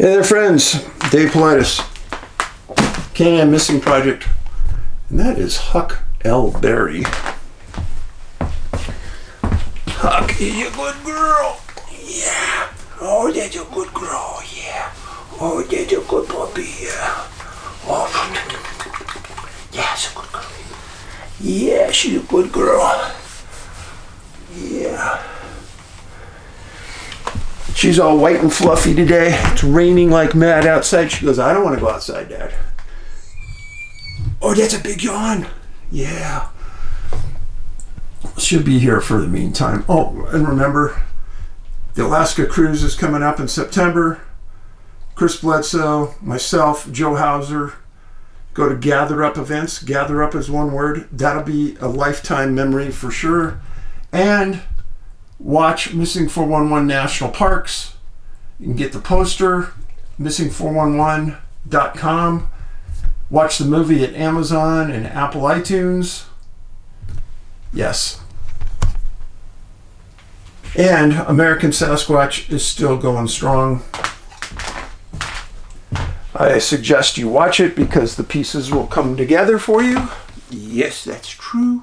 Hey there, friends. Dave Paulides, CanAm Missing Project, and that is Huck L. Berry. Huck is a good girl. Yeah. Oh, that's a good girl. Yeah. Oh, that's a good puppy. Yeah. Oh, yeah, she's a good girl. Yeah, she's a good girl. Yeah. She's all white and fluffy today. It's raining like mad outside. She goes, I don't want to go outside, Dad. Oh, that's a big yawn. Yeah. She'll be here for the meantime. Oh, and remember, the Alaska cruise is coming up in September. Chris Bledsoe, myself, Joe Hauser, go to Gather Up events. Gather Up is one word. That'll be a lifetime memory for sure. And watch Missing 411 National Parks. You can get the poster, missing411.com. Watch the movie at Amazon and Apple iTunes. Yes. And American Sasquatch is still going strong. I suggest you watch it because the pieces will come together for you. Yes, that's true.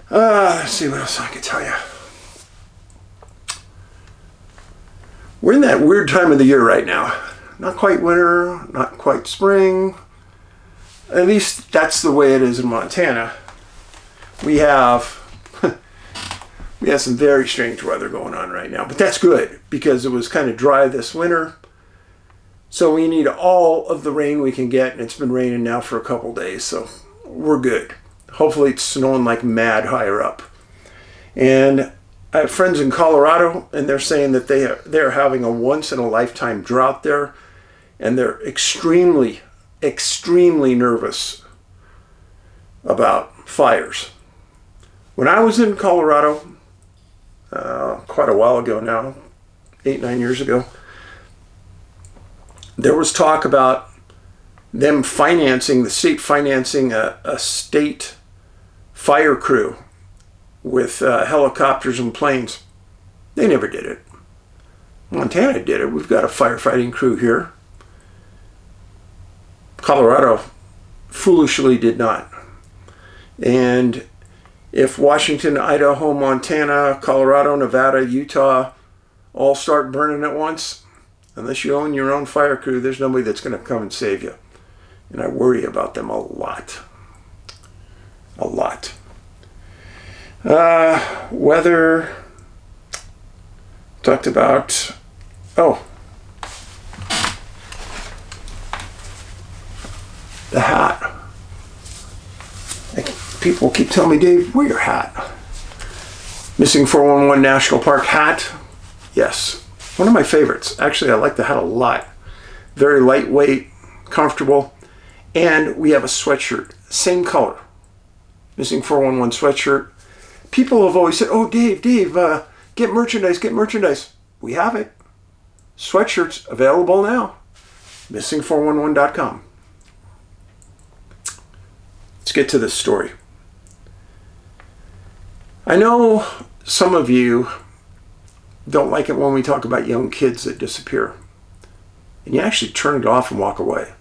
Let's see what else I can tell you. We're in that weird time of the year right now. Not quite winter, not quite spring. At least that's the way it is in Montana. We have some very strange weather going on right now, but that's good because it was kind of dry this winter. So we need all of the rain we can get, and it's been raining now for a couple days, so we're good. Hopefully it's snowing like mad higher up. And I have friends in Colorado, and they're saying that they're having a once-in-a-lifetime drought there, and they're extremely, extremely nervous about fires. When I was in Colorado, quite a while ago now, 8-9 years ago, there was talk about them the state financing a state fire crew with helicopters and planes. They never did it. Montana did it. We've got a firefighting crew here. Colorado foolishly did not. And if Washington, Idaho, Montana, Colorado, Nevada, Utah all start burning at once, unless you own your own fire crew, there's nobody that's going to come and save you. And I worry about them a lot. A lot. Weather. Talked about. Oh. The hat. People keep telling me, Dave, wear your hat. Missing 411 National Park hat. Yes. One of my favorites. Actually, I like the hat a lot. Very lightweight, comfortable. And we have a sweatshirt. Same color. Missing 411 sweatshirt. People have always said, oh, Dave, get merchandise. We have it. Sweatshirts available now. Missing411.com. Let's get to this story. I know some of you don't like it when we talk about young kids that disappear. And you actually turn it off and walk away.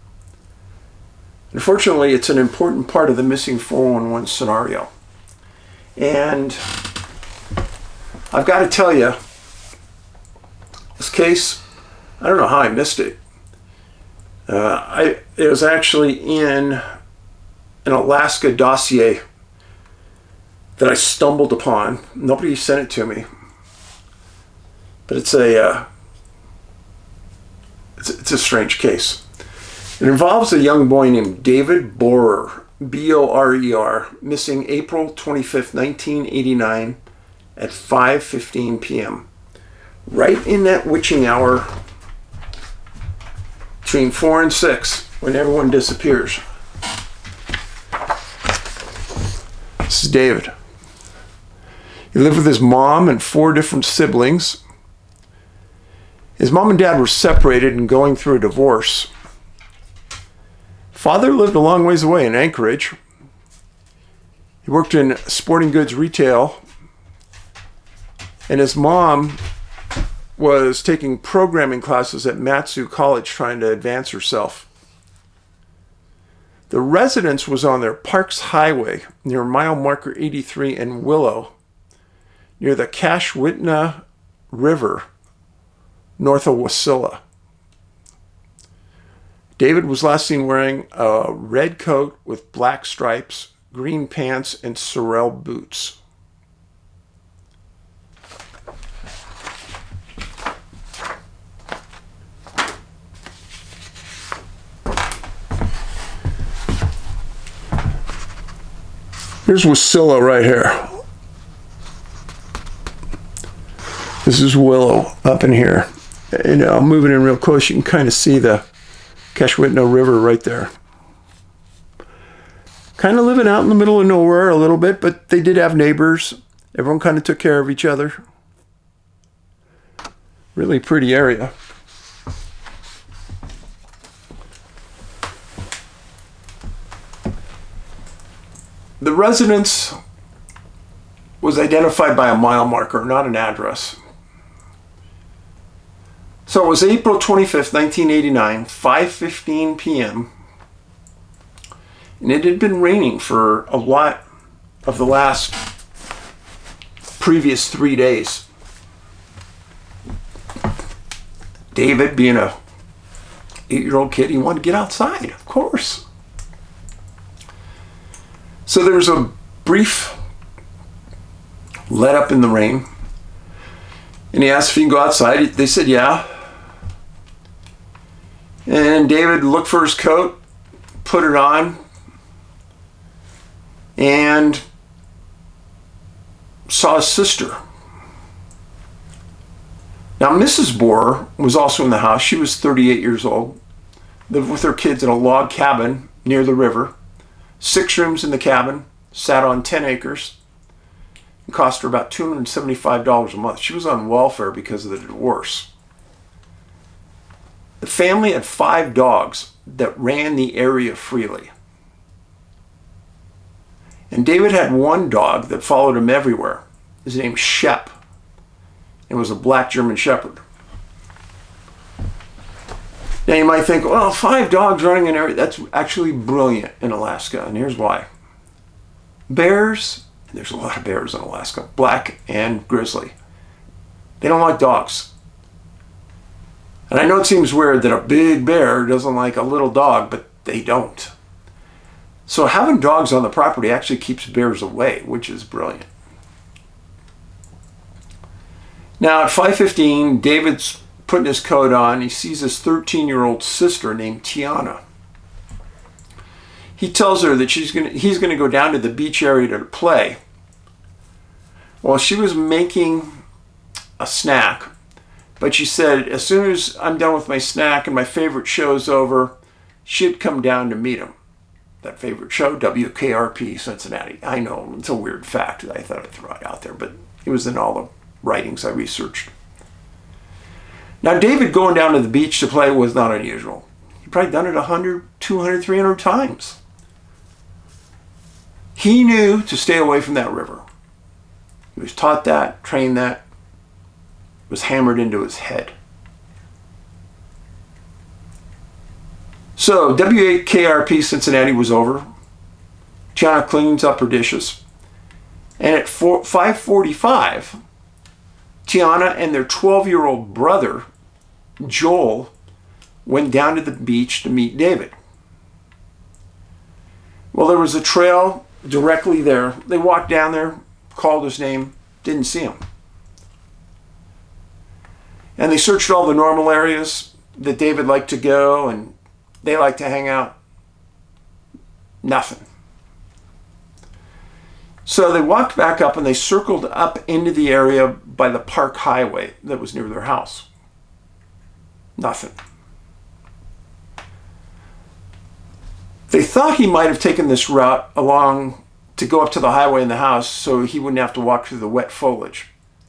Unfortunately, it's an important part of the Missing 411 scenario. And I've got to tell you, this case, I don't know how I missed it. It was actually in an Alaska dossier that I stumbled upon. Nobody sent it to me. But it's a strange case. It involves a young boy named David Borer, B-O-R-E-R, missing April 25th, 1989 at 5:15 p.m. Right in that witching hour between 4 and 6 when everyone disappears. This is David. He lived with his mom and 4 different siblings. His mom and dad were separated and going through a divorce. Father lived a long ways away in Anchorage. He worked in sporting goods retail. And his mom was taking programming classes at Matsu College trying to advance herself. The residence was on their Parks Highway near mile marker 83 in Willow, near the Kashwitna River, north of Wasilla. David was last seen wearing a red coat with black stripes, green pants, and sorrel boots. Here's Wasilla right here. This is Willow up in here. And I'm moving in real close. You can kind of see the Kashwitna River right there. Kind of living out in the middle of nowhere a little bit, but they did have neighbors. Everyone kind of took care of each other. Really pretty area. The residence was identified by a mile marker, not an address. So it was April 25th, 1989, 5:15 p.m. And it had been raining for a lot of the last previous 3 days. David, being a 8-year-old kid, he wanted to get outside, of course. So there was a brief let up in the rain. And he asked if he can go outside. They said, yeah. And David looked for his coat, put it on, and saw his sister. Now, Mrs. Borer was also in the house. She was 38 years old, lived with her kids in a log cabin near the river. 6 rooms in the cabin, sat on 10 acres. It cost her about $275 a month. She was on welfare because of the divorce. The family had 5 dogs that ran the area freely. And David had one dog that followed him everywhere. His name was Shep. It was a black German Shepherd. Now you might think, well, 5 dogs running an area, that's actually brilliant in Alaska, and here's why. Bears, and there's a lot of bears in Alaska, black and grizzly. They don't like dogs. And I know it seems weird that a big bear doesn't like a little dog, but they don't. So having dogs on the property actually keeps bears away, which is brilliant. Now at 5:15, David's putting his coat on. He sees his 13-year-old sister named Tiana. He tells her that he's going to go down to the beach area to play. Well, she was making a snack, but she said, as soon as I'm done with my snack and my favorite show's over, she'd come down to meet him. That favorite show, WKRP Cincinnati. I know, it's a weird fact that I thought I'd throw it out there, but it was in all the writings I researched. Now, David going down to the beach to play was not unusual. He'd probably done it 100, 200, 300 times. He knew to stay away from that river. He was taught that, trained that, was hammered into his head. So, WKRP Cincinnati was over. Tiana cleans up her dishes. And at 5:45, Tiana and their 12-year-old brother, Joel, went down to the beach to meet David. Well, there was a trail directly there. They walked down there, called his name, didn't see him. And they searched all the normal areas that David liked to go and they liked to hang out. Nothing. So they walked back up and they circled up into the area by the Park Highway that was near their house. Nothing. They thought he might have taken this route along to go up to the highway in the house so he wouldn't have to walk through the wet foliage.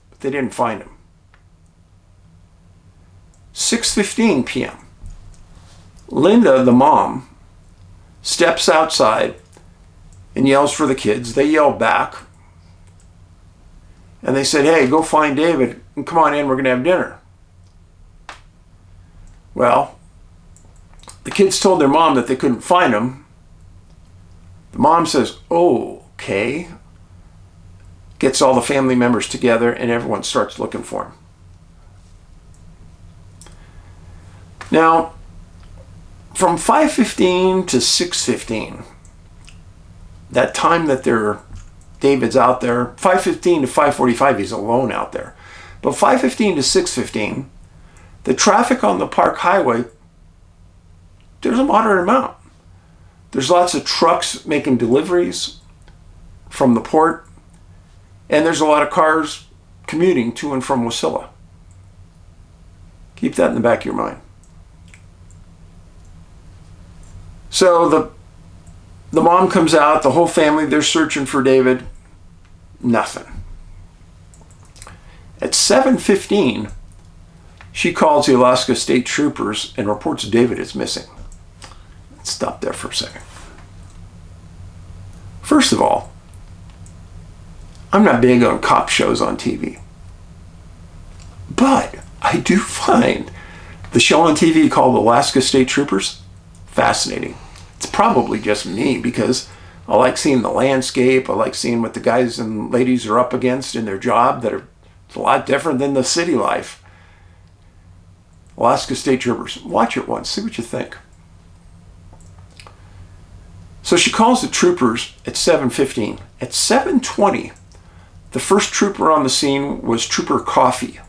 But they didn't find him. 6:15 p.m. Linda, the mom, steps outside and yells for the kids. They yell back. And they said, hey, go find David and come on in, we're going to have dinner. Well, the kids told their mom that they couldn't find him. The mom says, "Oh, okay." Gets all the family members together and everyone starts looking for him. Now, from 5:15 to 6:15, that time that David's out there, 5:15 to 5:45, he's alone out there. But 5:15 to 6:15, the traffic on the Park Highway, there's a moderate amount. There's lots of trucks making deliveries from the port, and there's a lot of cars commuting to and from Wasilla. Keep that in the back of your mind. So the mom comes out, the whole family, they're searching for David. Nothing. At 7:15, she calls the Alaska State Troopers and reports David is missing. Let's stop there for a second. First of all, I'm not big on cop shows on TV. But I do find the show on TV called Alaska State Troopers fascinating. It's probably just me because I like seeing the landscape. I like seeing what the guys and ladies are up against in their job that are a lot different than the city life. Alaska State Troopers. Watch it once. See what you think. So she calls the troopers at 7:15. At 7:20, the first trooper on the scene was Trooper Coffey.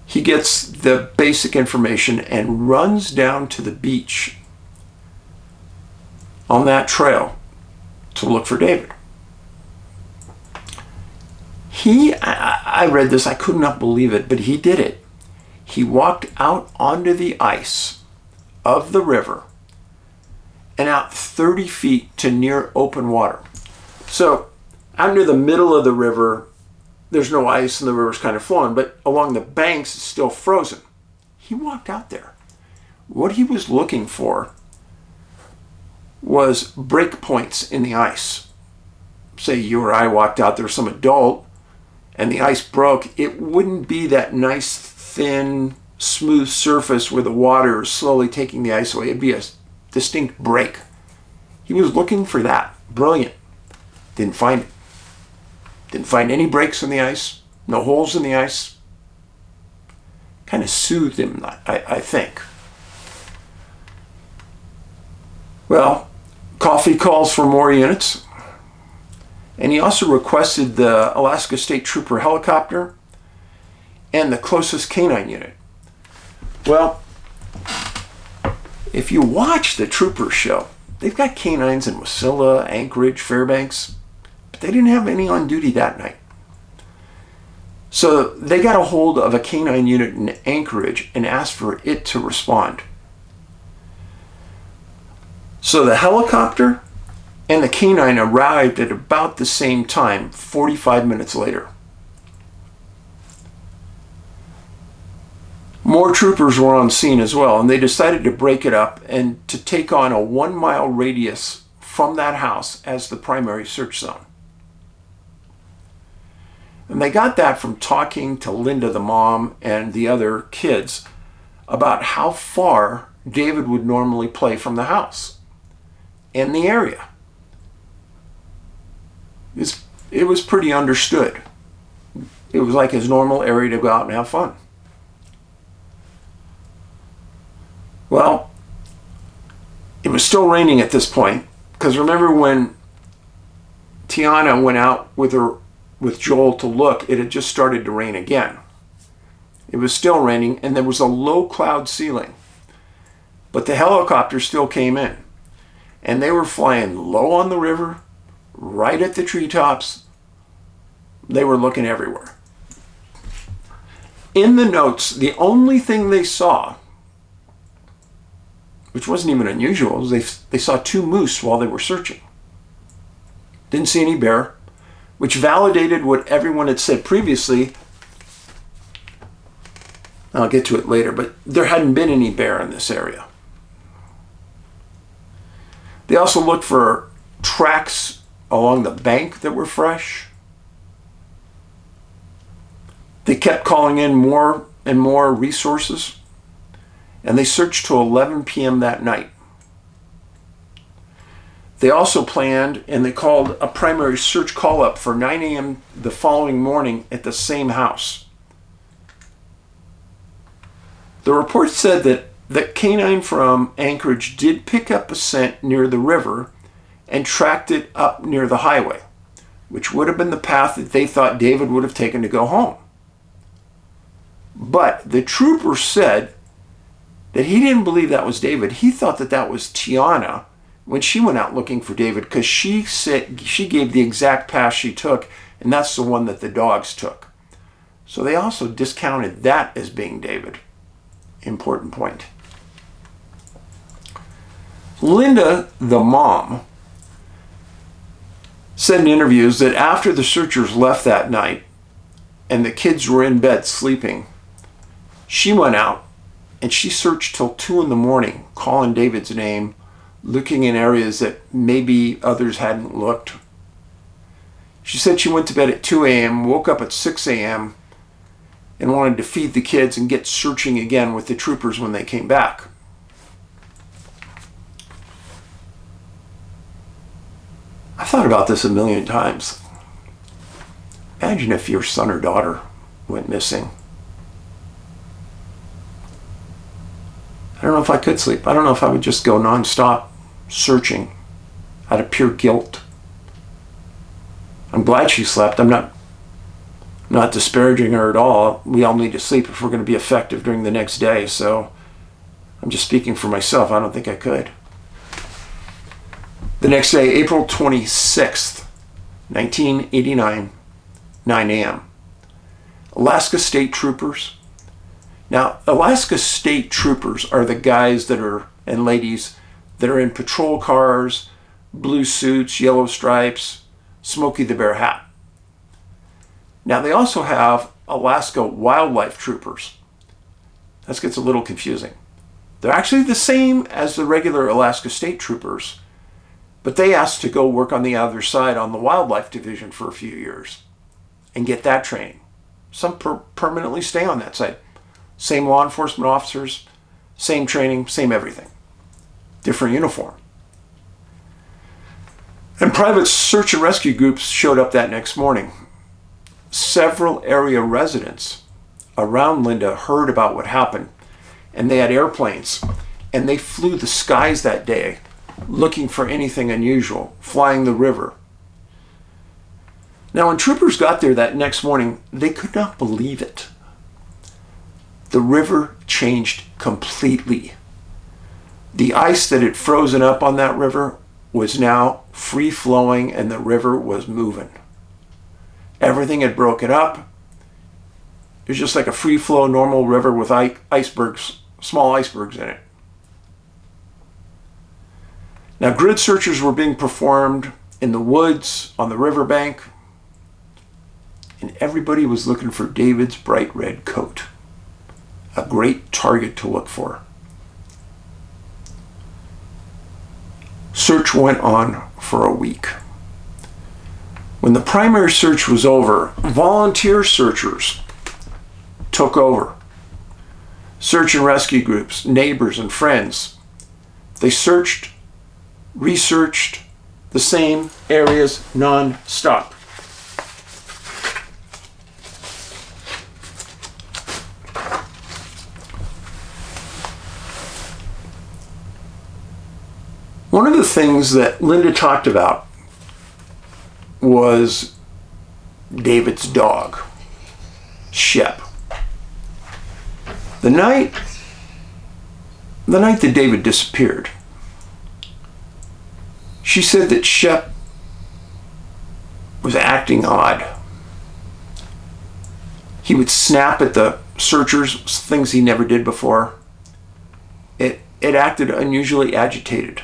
He gets the basic information and runs down to the beach on that trail to look for David. I read this, I could not believe it, but he did it. He walked out onto the ice of the river and out 30 feet to near open water. So out near the middle of the river, there's no ice and the river's kind of flowing, but along the banks, it's still frozen. He walked out there. What he was looking for was break points in the ice. Say you or I walked out there, some adult, and the ice broke, it wouldn't be that nice, thin, smooth surface where the water is slowly taking the ice away. It'd be a distinct break. He was looking for that. Brilliant. Didn't find it. Didn't find any breaks in the ice, no holes in the ice. Kind of soothed him, I think. Well, Coffey calls for more units. And he also requested the Alaska State Trooper helicopter and the closest canine unit. Well, if you watch the Troopers show, they've got canines in Wasilla, Anchorage, Fairbanks, but they didn't have any on duty that night. So they got a hold of a canine unit in Anchorage and asked for it to respond. So the helicopter and the canine arrived at about the same time, 45 minutes later. More troopers were on scene as well, and they decided to break it up and to take on a 1-mile radius from that house as the primary search zone. And they got that from talking to Linda, the mom, and the other kids about how far David would normally play from the house and the area. It was pretty understood. It was like his normal area to go out and have fun. Well, it was still raining at this point, because remember when Tiana went out with Joel to look, it had just started to rain again. It was still raining, and there was a low cloud ceiling. But the helicopter still came in, and they were flying low on the river, right at the treetops. They were looking everywhere. In the notes, the only thing they saw, which wasn't even unusual, was they saw 2 moose while they were searching. Didn't see any bear, which validated what everyone had said previously. I'll get to it later, but there hadn't been any bear in this area. They also looked for tracks along the bank that were fresh. They kept calling in more and more resources, and they searched till 11 p.m. that night. They also planned and they called a primary search call-up for 9 a.m. the following morning at the same house. The report said that canine from Anchorage did pick up a scent near the river and tracked it up near the highway, which would have been the path that they thought David would have taken to go home. But the trooper said that he didn't believe that was David. He thought that that was Tiana when she went out looking for David, because she said she gave the exact path she took, and that's the one that the dogs took. So they also discounted that as being David. Important point. Linda, the mom, said in interviews that after the searchers left that night and the kids were in bed sleeping, she went out and she searched till 2 in the morning, calling David's name, looking in areas that maybe others hadn't looked. She said she went to bed at 2 a.m., woke up at 6 a.m., and wanted to feed the kids and get searching again with the troopers when they came back. I've thought about this a million times. Imagine if your son or daughter went missing. I don't know if I could sleep. I don't know if I would just go nonstop searching out of pure guilt. I'm glad she slept. I'm not disparaging her at all. We all need to sleep if we're going to be effective during the next day. So I'm just speaking for myself. I don't think I could. The next day, April 26th, 1989, 9 a.m. Alaska State Troopers. Now, Alaska State Troopers are the guys that are, and ladies, that are in patrol cars, blue suits, yellow stripes, Smokey the Bear hat. Now, they also have Alaska Wildlife Troopers. That gets a little confusing. They're actually the same as the regular Alaska State Troopers, but they asked to go work on the other side on the Wildlife Division for a few years and get that training. Some permanently stay on that side. Same law enforcement officers, same training, same everything. Different uniform. And private search and rescue groups showed up that next morning. Several area residents around Linda heard about what happened, and they had airplanes, and they flew the skies that day looking for anything unusual, flying the river. Now, when troopers got there that next morning, they could not believe it. The river changed completely. The ice that had frozen up on that river was now free-flowing, and the river was moving. Everything had broken up. It was just like a free-flow, normal river with icebergs, small icebergs in it. Now, grid searches were being performed in the woods, on the riverbank, and everybody was looking for David's bright red coat. A great target to look for. Search went on for a week. When the primary search was over, volunteer searchers took over. Search and rescue groups, neighbors and friends. They searched, researched the same areas non-stop. One of the things that Linda talked about was David's dog, Shep. The night that David disappeared, she said that Shep was acting odd. He would snap at the searchers, things he never did before. It acted unusually agitated.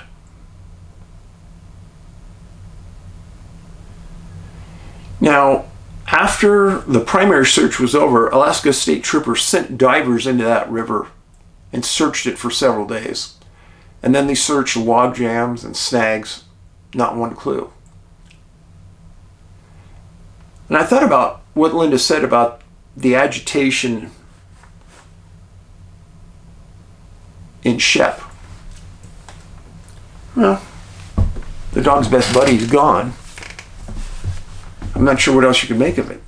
Now, after the primary search was over, Alaska State Troopers sent divers into that river and searched it for several days. And then they searched log jams and snags, not one clue. And I thought about what Linda said about the agitation in Shep. Well, the dog's best buddy is gone. I'm not sure what else you can make of it.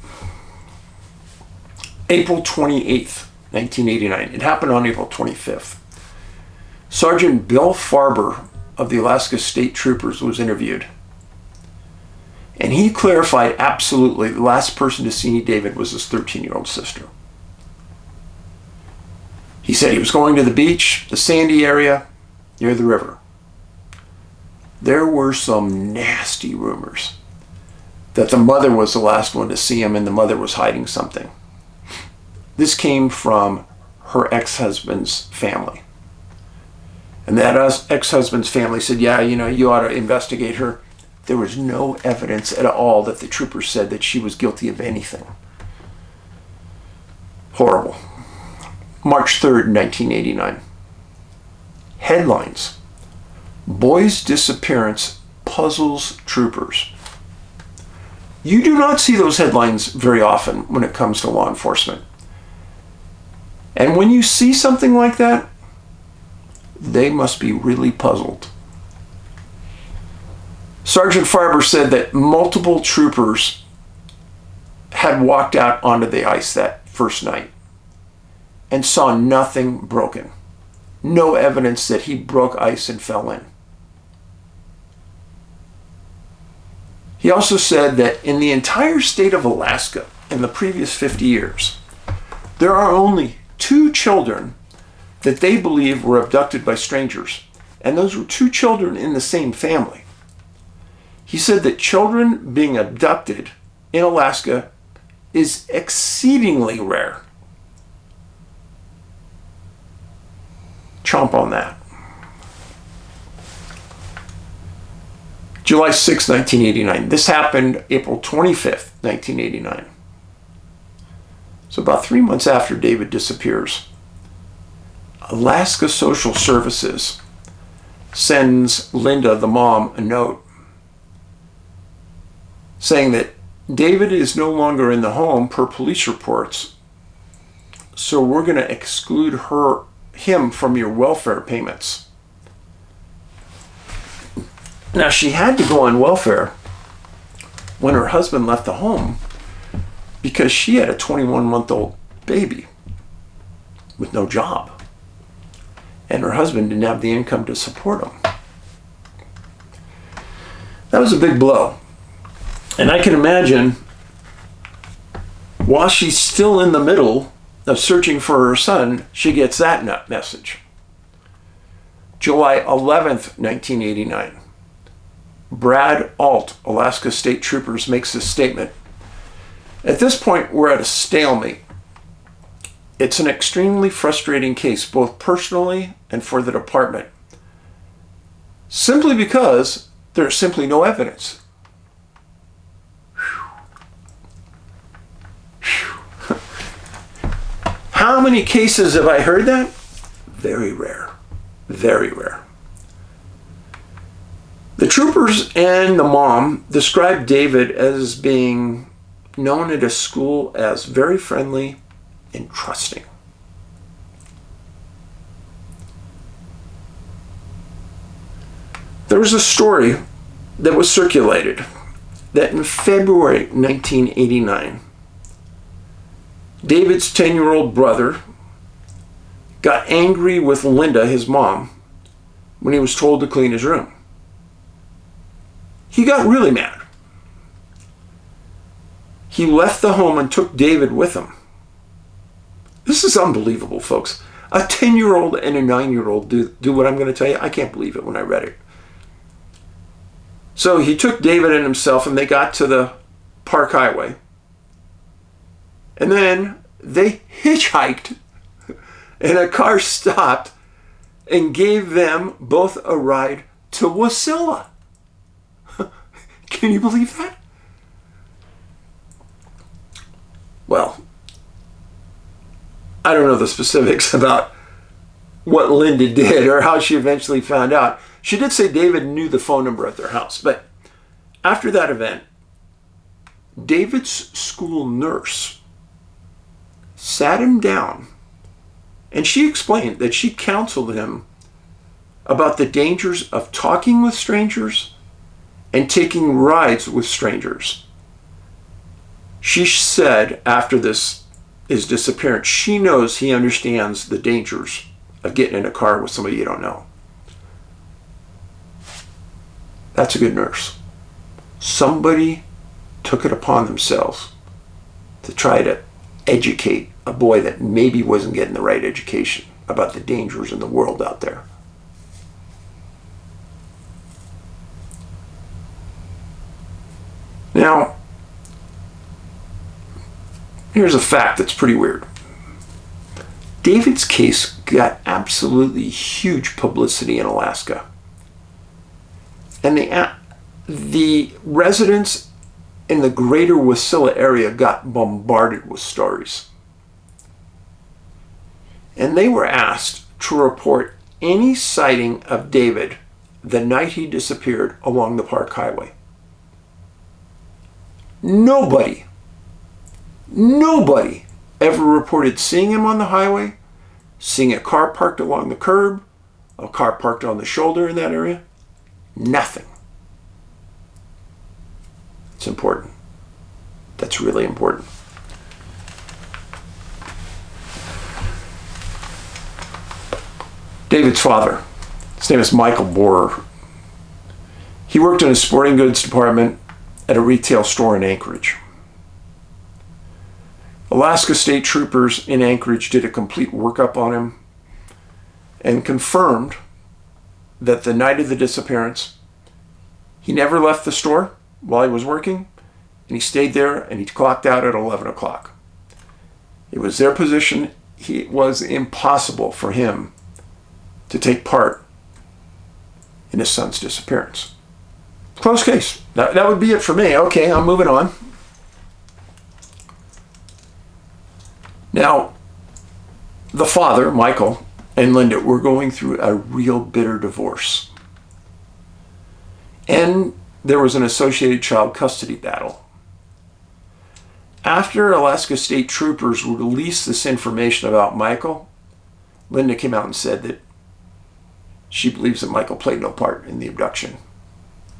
April 28th, 1989. It happened on April 25th. Sergeant Bill Farber of the Alaska State Troopers was interviewed. And he clarified absolutely the last person to see David was his 13-year-old sister. He said he was going to the beach, the sandy area, near the river. There were some nasty rumors that the mother was the last one to see him and the mother was hiding something. This came from her ex-husband's family. And that ex-husband's family said, yeah, you ought to investigate her. There was no evidence at all that the troopers said that she was guilty of anything. Horrible. March 3rd, 1989. Headlines. Boy's disappearance puzzles troopers. You do not see those headlines very often when it comes to law enforcement. And when you see something like that, they must be really puzzled. Sergeant Farber said that multiple troopers had walked out onto the ice that first night and saw nothing broken. No evidence that he broke ice and fell in. He also said that in the entire state of Alaska in the previous 50 years, there are only 2 children that they believe were abducted by strangers. And those were 2 children in the same family. He said that children being abducted in Alaska is exceedingly rare. Chomp on that. July 6, 1989. This happened April 25th, 1989. So about 3 months after David disappears, Alaska Social Services sends Linda, the mom, a note saying that David is no longer in the home per police reports, so we're going to exclude him from your welfare payments. Now, she had to go on welfare when her husband left the home because she had a 21-month-old baby with no job. And her husband didn't have the income to support him. That was a big blow. And I can imagine, while she's still in the middle of searching for her son, she gets that message. July 11th, 1989. Brad Alt, Alaska State Troopers, makes this statement. At this point, we're at a stalemate. It's an extremely frustrating case, both personally and for the department, simply because there's simply no evidence. How many cases have I heard that? Very rare. Very rare. The troopers and the mom described David as being known at a school as very friendly and trusting. There was a story that was circulated that in February 1989, David's 10-year-old brother got angry with Linda, his mom, when he was told to clean his room. He got really mad. He left the home and took David with him. This is unbelievable, folks. A 10-year-old and a 9-year-old do what I'm going to tell you. I can't believe it when I read it. So he took David and himself, and they got to the Park Highway. And then they hitchhiked, and a car stopped and gave them both a ride to Wasilla. Can you believe that? Well, I don't know the specifics about what Linda did or how she eventually found out. She did say David knew the phone number at their house, but after that event, David's school nurse sat him down And she explained that she counseled him about the dangers of talking with strangers and taking rides with strangers. She said after his disappearance, she knows he understands the dangers of getting in a car with somebody you don't know. That's a good nurse. Somebody took it upon themselves to try to educate a boy that maybe wasn't getting the right education about the dangers in the world out there. Now, here's a fact that's pretty weird. David's case got absolutely huge publicity in Alaska. And the residents in the greater Wasilla area got bombarded with stories. And they were asked to report any sighting of David the night he disappeared along the Park Highway. Nobody ever reported seeing him on the highway, seeing a car parked along the curb, a car parked on the shoulder in that area. Nothing. It's important. That's really important. David's father, his name is Michael Borer. He worked in a sporting goods department at a retail store in Anchorage. Alaska State Troopers in Anchorage did a complete workup on him and confirmed that the night of the disappearance, he never left the store while he was working, and he stayed there and he clocked out at 11 o'clock. It was their position. It was impossible for him to take part in his son's disappearance. Close case. That would be it for me. Okay, I'm moving on. Now, the father, Michael, and Linda were going through a real bitter divorce. And there was an associated child custody battle. After Alaska State Troopers released this information about Michael, Linda came out and said that she believes that Michael played no part in the abduction.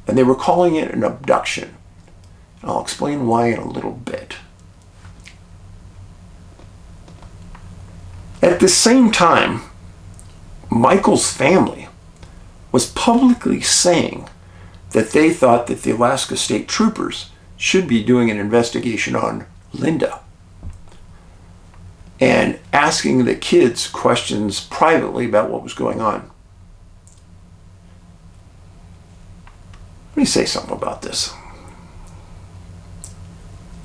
And they were calling it an abduction. I'll explain why in a little bit. At the same time, Michael's family was publicly saying that they thought that the Alaska State Troopers should be doing an investigation on Linda and asking the kids questions privately about what was going on. Let me say something about this.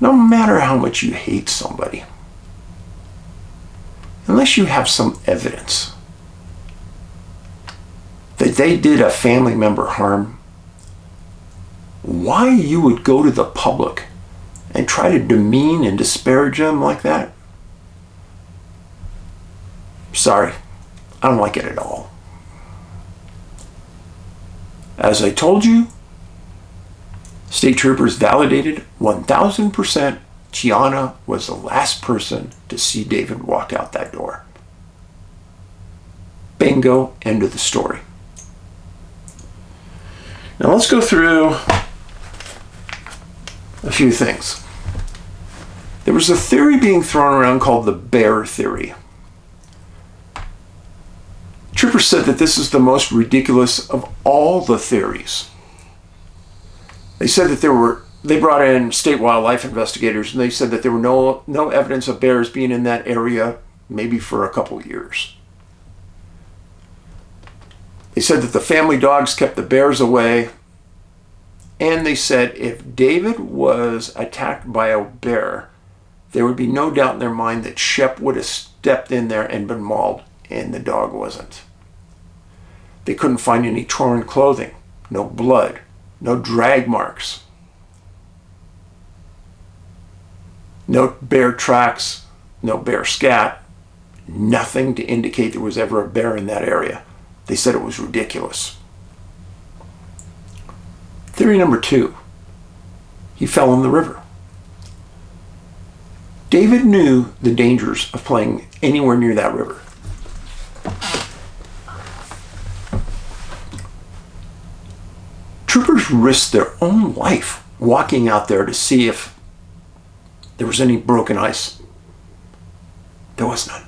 No matter how much you hate somebody, unless you have some evidence that they did a family member harm, why you would go to the public and try to demean and disparage them like that? Sorry, I don't like it at all. As I told you, State Troopers validated 1000% Tiana was the last person to see David walk out that door. Bingo, end of the story. Now let's go through a few things. There was a theory being thrown around called the bear theory. Troopers said that this is the most ridiculous of all the theories. They said that they brought in state wildlife investigators, and they said that there were no evidence of bears being in that area maybe for a couple years. They said that the family dogs kept the bears away, and they said if David was attacked by a bear, there would be no doubt in their mind that Shep would have stepped in there and been mauled, and the dog wasn't. They couldn't find any torn clothing, no blood, no drag marks, no bear tracks, no bear scat, nothing to indicate there was ever a bear in that area. They said it was ridiculous. Theory number 2, he fell in the river. David knew the dangers of playing anywhere near that river. to risk their own life walking out there to see if there was any broken ice. There was none.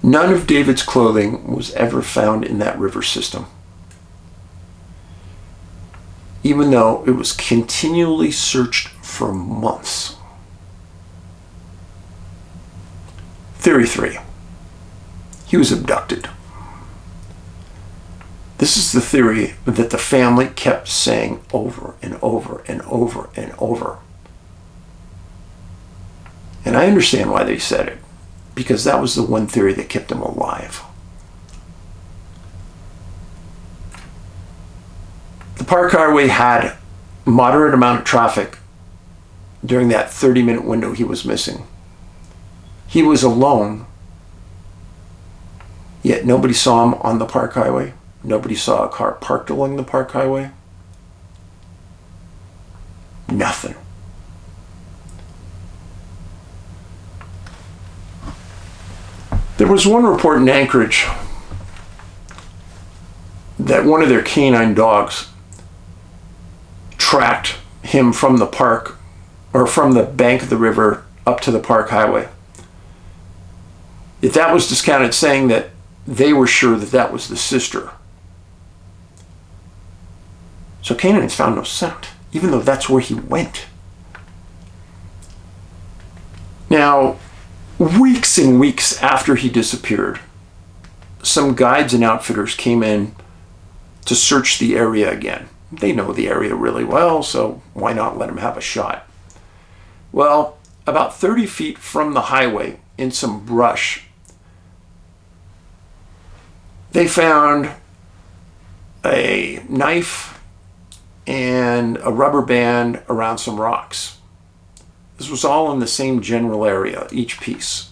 None of David's clothing was ever found in that river system, even though it was continually searched for months. Theory 3. He was abducted. This is the theory that the family kept saying over and over and over and over. And I understand why they said it, because that was the one theory that kept him alive. The Park Highway had a moderate amount of traffic during that 30-minute window he was missing. He was alone, yet nobody saw him on the Park Highway. Nobody saw a car parked along the Park Highway. Nothing. There was one report in Anchorage that one of their canine dogs tracked him from the park, or from the bank of the river up to the Park Highway. Yet that was discounted, saying that they were sure that that was the sister. So canines found no scent, even though that's where he went. Now, weeks and weeks after he disappeared, some guides and outfitters came in to search the area again. They know the area really well, so why not let him have a shot? Well, about 30 feet from the highway, in some brush, they found a knife and a rubber band around some rocks. This was all in the same general area, each piece.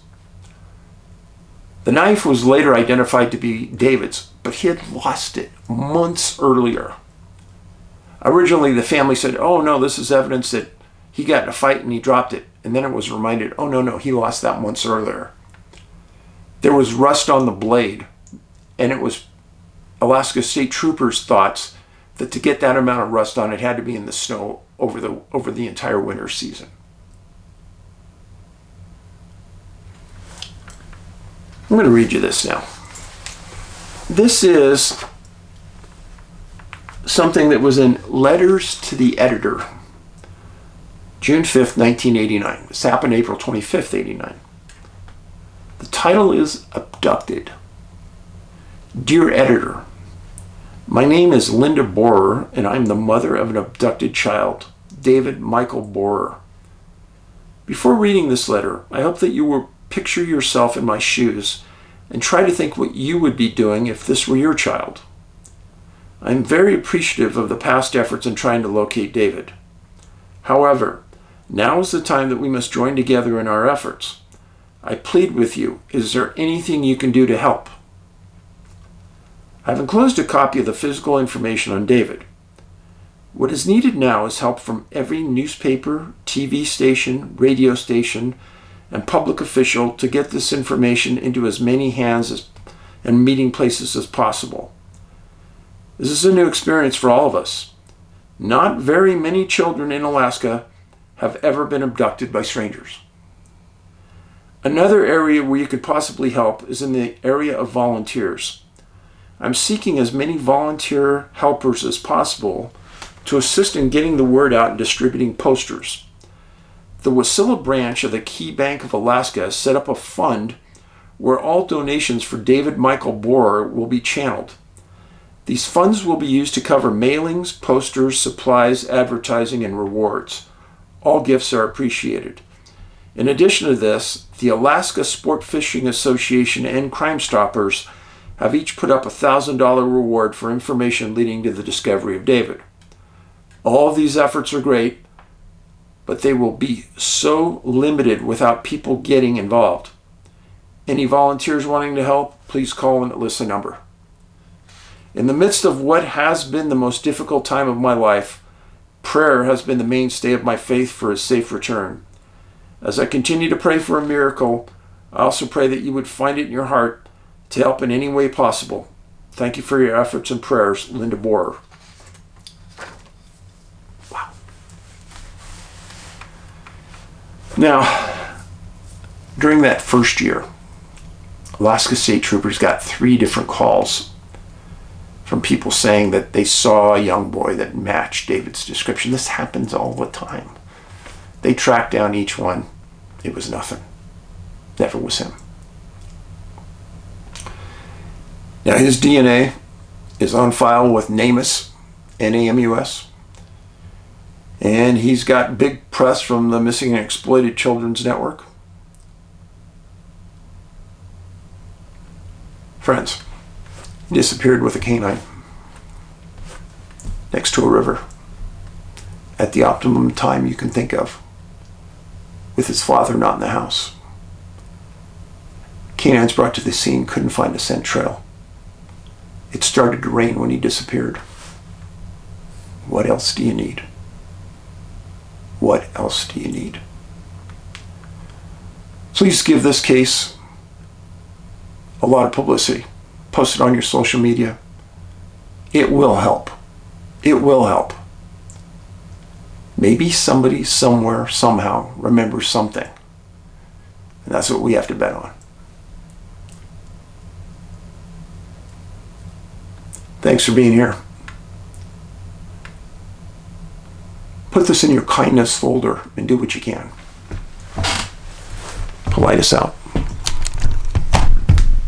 The knife was later identified to be David's, but he had lost it months earlier. Originally, the family said, oh no, this is evidence that he got in a fight and he dropped it. And then it was reminded, oh no, he lost that months earlier. There was rust on the blade, and it was Alaska State Troopers' thoughts that to get that amount of rust on it had to be in the snow over the entire winter season. I'm going to read you this now. This is something that was in Letters to the Editor, June 5th, 1989. This happened April 25th, 89. The title is Abducted. Dear Editor, my name is Linda Borer, and I'm the mother of an abducted child, David Michael Borer. Before reading this letter, I hope that you will picture yourself in my shoes and try to think what you would be doing if this were your child. I'm very appreciative of the past efforts in trying to locate David. However, now is the time that we must join together in our efforts. I plead with you, is there anything you can do to help? I've enclosed a copy of the physical information on David. What is needed now is help from every newspaper, TV station, radio station, and public official to get this information into as many hands and meeting places as possible. This is a new experience for all of us. Not very many children in Alaska have ever been abducted by strangers. Another area where you could possibly help is in the area of volunteers. I'm seeking as many volunteer helpers as possible to assist in getting the word out and distributing posters. The Wasilla branch of the Key Bank of Alaska has set up a fund where all donations for David Michael Borer will be channeled. These funds will be used to cover mailings, posters, supplies, advertising, and rewards. All gifts are appreciated. In addition to this, the Alaska Sport Fishing Association and Crime Stoppers have each put up a $1,000 reward for information leading to the discovery of David. All of these efforts are great, but they will be so limited without people getting involved. Any volunteers wanting to help, please call and list a number. In the midst of what has been the most difficult time of my life, prayer has been the mainstay of my faith for his safe return. As I continue to pray for a miracle, I also pray that you would find it in your heart to help in any way possible. Thank you for your efforts and prayers, Linda Borer. Wow. Now, during that first year, Alaska State Troopers got 3 different calls from people saying that they saw a young boy that matched David's description. This happens all the time. They tracked down each one. It was nothing. Never was him. Now his DNA is on file with NAMS, NAMUS, and he's got big press from the Missing and Exploited Children's Network. Friends, he disappeared with a canine next to a river at the optimum time you can think of, with his father not in the house. Canines brought to the scene couldn't find a scent trail. It started to rain when he disappeared. What else do you need? What else do you need? Please give this case a lot of publicity. Post it on your social media. It will help. It will help. Maybe somebody somewhere somehow remembers something. And that's what we have to bet on. Thanks for being here. Put this in your kindness folder and do what you can. Paulides out.